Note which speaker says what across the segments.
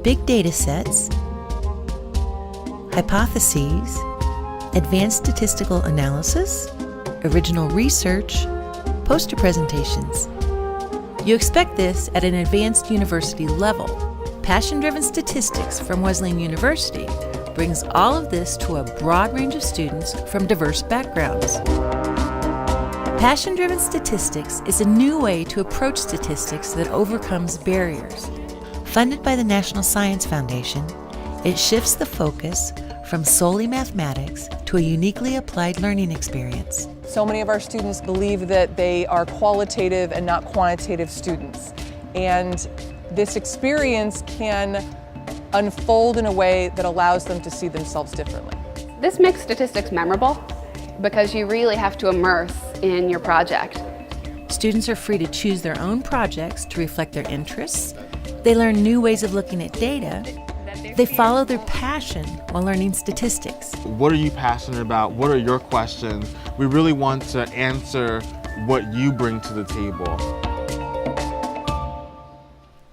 Speaker 1: big data sets, hypotheses, advanced statistical analysis, original research, poster presentations. You expect this at an advanced university level. Passion-driven statistics from Wesleyan University brings all of this to a broad range of students from diverse backgrounds. Passion-driven statistics is a new way to approach statistics that overcomes barriers. Funded by the National Science Foundation, it shifts the focus from solely mathematics to a uniquely applied learning experience.
Speaker 2: So many of our students believe that they are qualitative and not quantitative students. And this experience can unfold in a way that allows them to see themselves differently.
Speaker 3: This makes statistics memorable because you really have to immerse in your project.
Speaker 1: Students are free to choose their own projects to reflect their interests. They learn new ways of looking at data. They follow their passion while learning statistics.
Speaker 4: What are you passionate about? What are your questions? We really want to answer what you bring to the table.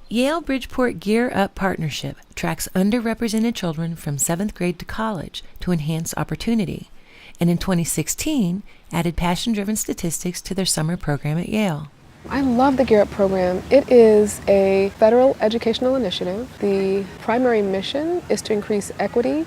Speaker 1: Yale-Bridgeport GEAR UP partnership tracks underrepresented children from 7th grade to college to enhance opportunity, and in 2016 added passion-driven statistics to their summer program at Yale.
Speaker 5: I love the GEAR UP program. It is a federal educational initiative. The primary mission is to increase equity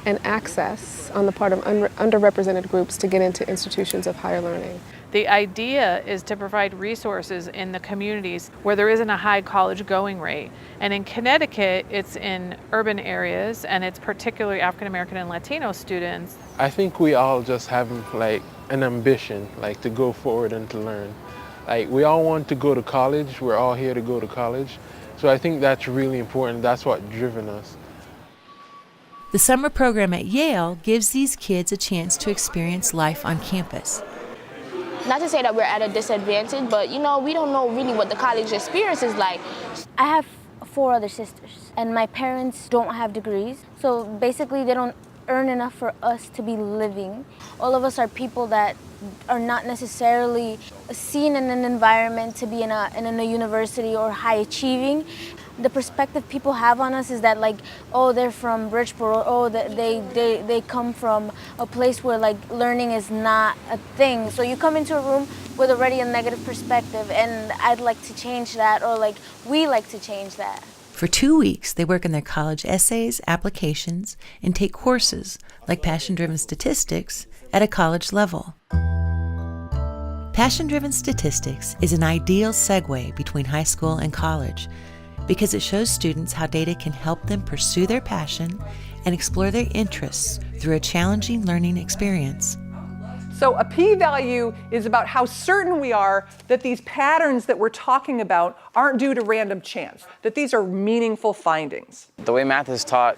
Speaker 5: and access on the part of underrepresented groups to get into institutions of higher learning.
Speaker 6: The idea is to provide resources in the communities where there isn't a high college going rate. And in Connecticut, it's in urban areas, and it's particularly African American and Latino students.
Speaker 7: I think we all just have like an ambition, like to go forward and to learn. Like we all want to go to college. We're all here to go to college. So I think that's really important. That's what's driven us.
Speaker 1: The summer program at Yale gives these kids a chance to experience life on campus.
Speaker 8: Not to say that we're at a disadvantage, but we don't know really what the college experience is like.
Speaker 9: I have 4 other sisters, and my parents don't have degrees, so basically they don't earn enough for us to be living. All of us are people that are not necessarily seen in an environment to be in a university or high achieving. The perspective people have on us is that like, oh, they're from Bridgeport, or oh, they come from a place where like learning is not a thing. So you come into a room with already a negative perspective, and I'd like to change that, or like we like to change that.
Speaker 1: For 2 weeks, they work on their college essays, applications, and take courses like passion-driven statistics at a college level. Passion-driven statistics is an ideal segue between high school and college because it shows students how data can help them pursue their passion and explore their interests through a challenging learning experience.
Speaker 2: So a p-value is about how certain we are that these patterns that we're talking about aren't due to random chance, that these are meaningful findings.
Speaker 10: The way math is taught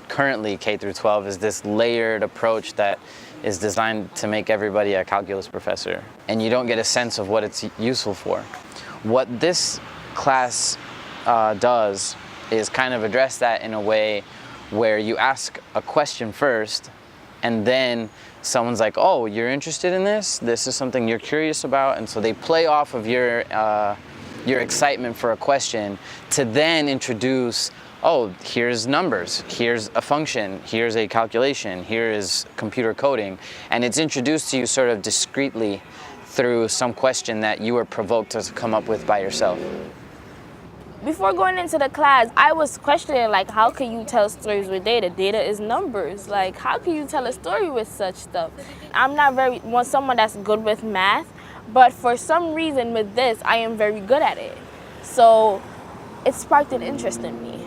Speaker 10: currently, K through 12, is this layered approach that is designed to make everybody a calculus professor, and you don't get a sense of what it's useful for. What this class does is kind of address that in a way where you ask a question first, and then someone's like, oh, you're interested in this? This is something you're curious about? And so they play off of your excitement for a question to then introduce, oh, here's numbers, here's a function, here's a calculation, here is computer coding. And it's introduced to you sort of discreetly through some question that you were provoked to come up with by yourself.
Speaker 8: Before going into the class, I was questioning, like, how can you tell stories with data? Data is numbers. Like, how can you tell a story with such stuff? I'm not someone that's good with math, but for some reason with this, I am very good at it. So it sparked an interest in me.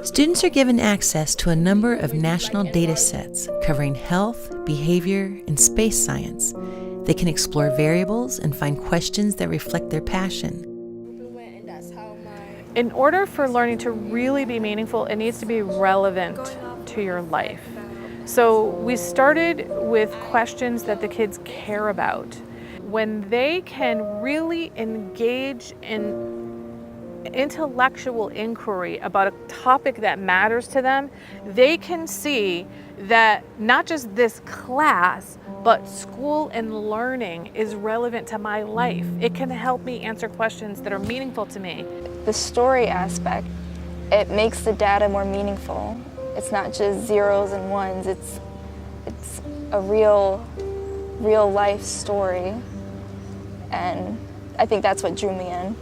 Speaker 1: Students are given access to a number of national data sets covering health, behavior, and space science. They can explore variables and find questions that reflect their passion.
Speaker 6: In order for learning to really be meaningful, it needs to be relevant to your life. So we started with questions that the kids care about. When they can really engage in intellectual inquiry about a topic that matters to them, they can see that not just this class, but school and learning is relevant to my life. It can help me answer questions that are meaningful to me.
Speaker 11: The story aspect It makes the data more meaningful. It's not just zeros and ones, it's a real life story. And I think that's what drew me in.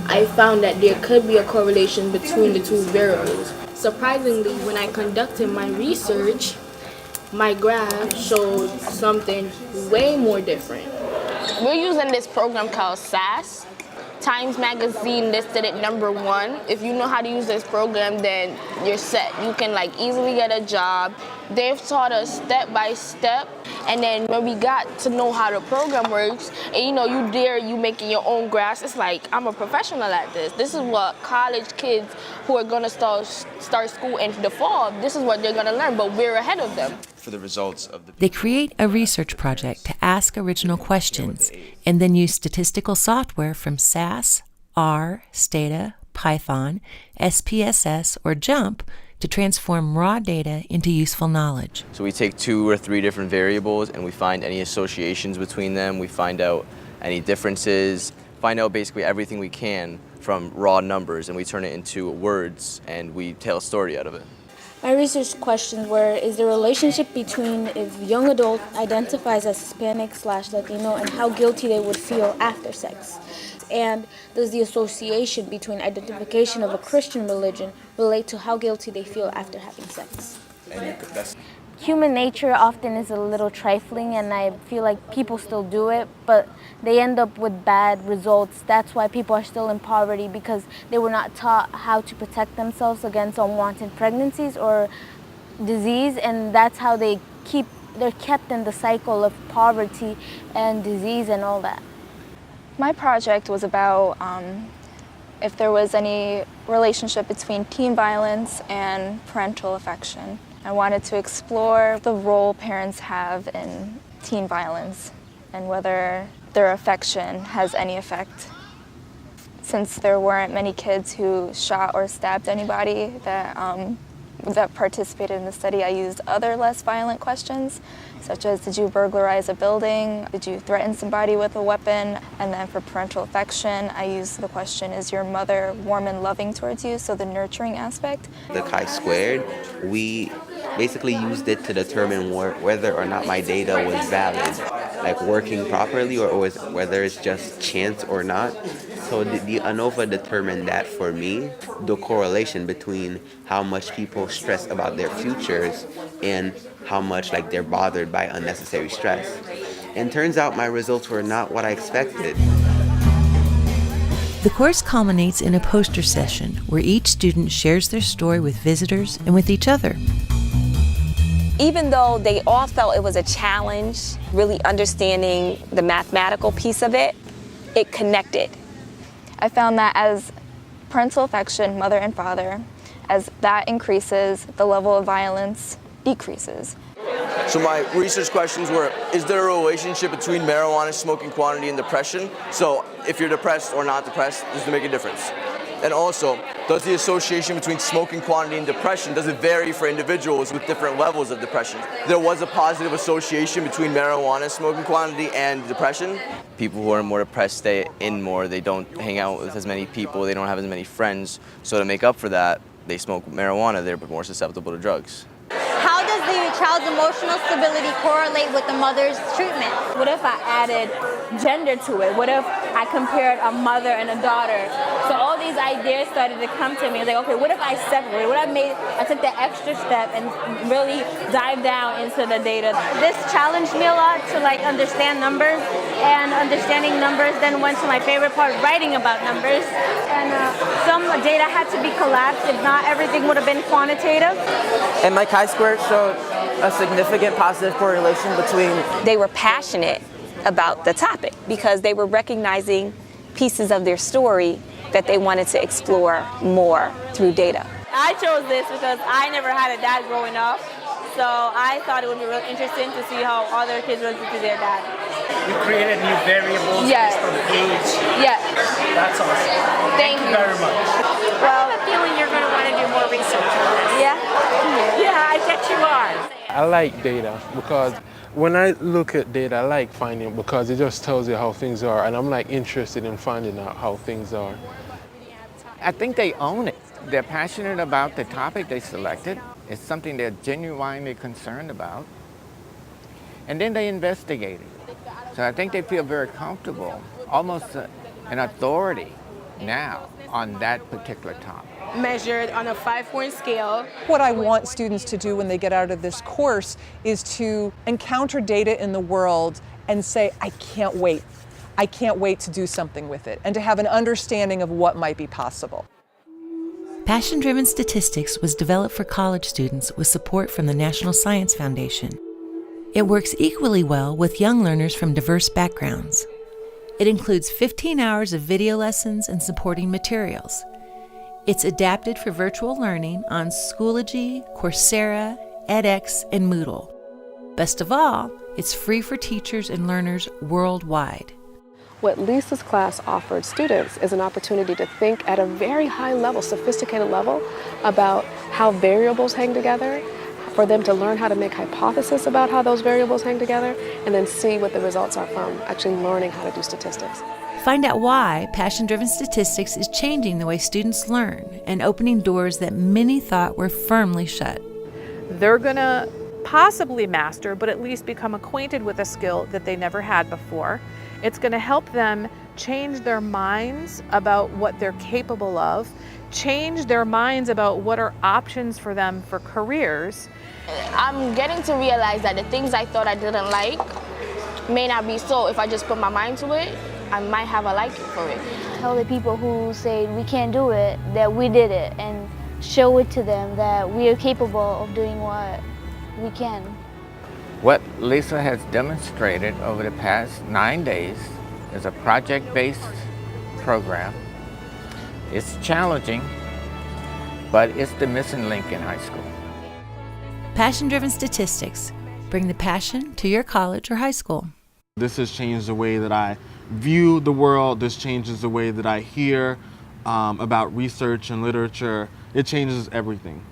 Speaker 12: I found that there could be a correlation between the two variables. Surprisingly, when I conducted my research, my graph showed something way more different.
Speaker 8: We're using this program called SAS. Times Magazine listed it #1. If you know how to use this program, then you're set. You can easily get a job. They've taught us step by step, and then when we got to know how the program works, and you making your own graphs, it's like I'm a professional at this. This is what college kids who are gonna start school in the fall, this is what they're gonna learn, but we're ahead of them.
Speaker 13: For the results of
Speaker 1: They create a research project to ask original questions and then use statistical software from SAS, R, Stata, Python, SPSS, or JUMP to transform raw data into useful knowledge.
Speaker 13: So we take 2 or 3 different variables and we find any associations between them. We find out any differences, find out basically everything we can from raw numbers, and we turn it into words and we tell a story out of it.
Speaker 9: My research questions were, is the relationship between if young adult identifies as Hispanic/Latino and how guilty they would feel after sex? And does the association between identification of a Christian religion relate to how guilty they feel after having sex?
Speaker 11: Human nature often is a little trifling, and I feel like people still do it, but they end up with bad results. That's why people are still in poverty, because they were not taught how to protect themselves against unwanted pregnancies or disease, and that's how they're kept in the cycle of poverty and disease and all that. My project was about if there was any relationship between teen violence and parental affection. I wanted to explore the role parents have in teen violence and whether their affection has any effect. Since there weren't many kids who shot or stabbed anybody that participated in the study, I used other less violent questions, such as did you burglarize a building, did you threaten somebody with a weapon, and then for parental affection, I used the question, is your mother warm and loving towards you, so the nurturing aspect.
Speaker 14: The chi-squared, we basically used it to determine whether or not my data was valid, like working properly, or whether it's just chance or not. So the ANOVA determined that for me, the correlation between how much people stress about their futures and how much they're bothered by unnecessary stress. And turns out my results were not what I expected.
Speaker 1: The course culminates in a poster session where each student shares their story with visitors and with each other.
Speaker 15: Even though they all felt it was a challenge, really understanding the mathematical piece of it, it connected.
Speaker 11: I found that as parental affection, mother and father, as that increases, the level of violence decreases.
Speaker 16: So my research questions were, is there a relationship between marijuana smoking quantity and depression? So if you're depressed or not depressed, does it make a difference? And also, does the association between smoking quantity and depression, does it vary for individuals with different levels of depression? There was a positive association between marijuana smoking quantity and depression.
Speaker 13: People who are more depressed stay in more, they don't hang out with as many people, they don't have as many friends. So to make up for that, they smoke marijuana, they're more susceptible to drugs.
Speaker 17: How does the child's emotional stability correlate with the mother's treatment?
Speaker 18: What if I added gender to it? What if I compared a mother and a daughter? So all these ideas started to come to me. I was like, okay, what if I separated? I took the extra step and really dive down into the data.
Speaker 17: This challenged me a lot to understand numbers, and understanding numbers then went to my favorite part, writing about numbers. And some data had to be collapsed, if not everything would have been quantitative.
Speaker 19: And my chi-square showed a significant positive correlation between...
Speaker 15: They were passionate about the topic because they were recognizing pieces of their story that they wanted to explore more through data.
Speaker 18: I chose this because I never had a dad growing up, so I thought it would be really interesting to see how other kids related to their dad.
Speaker 20: You created new variables based on age.
Speaker 18: Yes.
Speaker 20: That's awesome. Thank you very much.
Speaker 17: Well, I have a feeling you're going to want to do more research on this.
Speaker 18: Yeah?
Speaker 17: Yeah, I bet you are.
Speaker 7: I like data because when I look at data, I like finding it because it just tells you how things are, and I'm interested in finding out how things are.
Speaker 21: I think they own it. They're passionate about the topic they selected. It's something they're genuinely concerned about. And then they investigate it. So I think they feel very comfortable, almost an authority now on that particular topic.
Speaker 12: Measured on a 5-point scale.
Speaker 2: What I want students to do when they get out of this course is to encounter data in the world and say, I can't wait. I can't wait to do something with it, and to have an understanding of what might be possible.
Speaker 1: Passion-driven statistics was developed for college students with support from the National Science Foundation. It works equally well with young learners from diverse backgrounds. It includes 15 hours of video lessons and supporting materials. It's adapted for virtual learning on Schoology, Coursera, edX, and Moodle. Best of all, it's free for teachers and learners worldwide.
Speaker 5: What Lisa's class offered students is an opportunity to think at a very high level, sophisticated level, about how variables hang together, for them to learn how to make hypotheses about how those variables hang together, and then see what the results are from actually learning how to do statistics.
Speaker 1: Find out why passion-driven statistics is changing the way students learn and opening doors that many thought were firmly shut.
Speaker 6: They're going to possibly master, but at least become acquainted with a skill that they never had before. It's going to help them change their minds about what they're capable of, change their minds about what are options for them for careers.
Speaker 8: I'm getting to realize that the things I thought I didn't like may not be so. If I just put my mind to it, I might have a liking for it.
Speaker 11: Tell the people who say we can't do it that we did it, and show it to them that we are capable of doing what we can.
Speaker 21: What Lisa has demonstrated over the past 9 days is a project-based program. It's challenging, but it's the missing link in high school.
Speaker 1: Passion-driven statistics. Bring the passion to your college or high school.
Speaker 4: This has changed the way that I view the world. This changes the way that I hear about research and literature. It changes everything.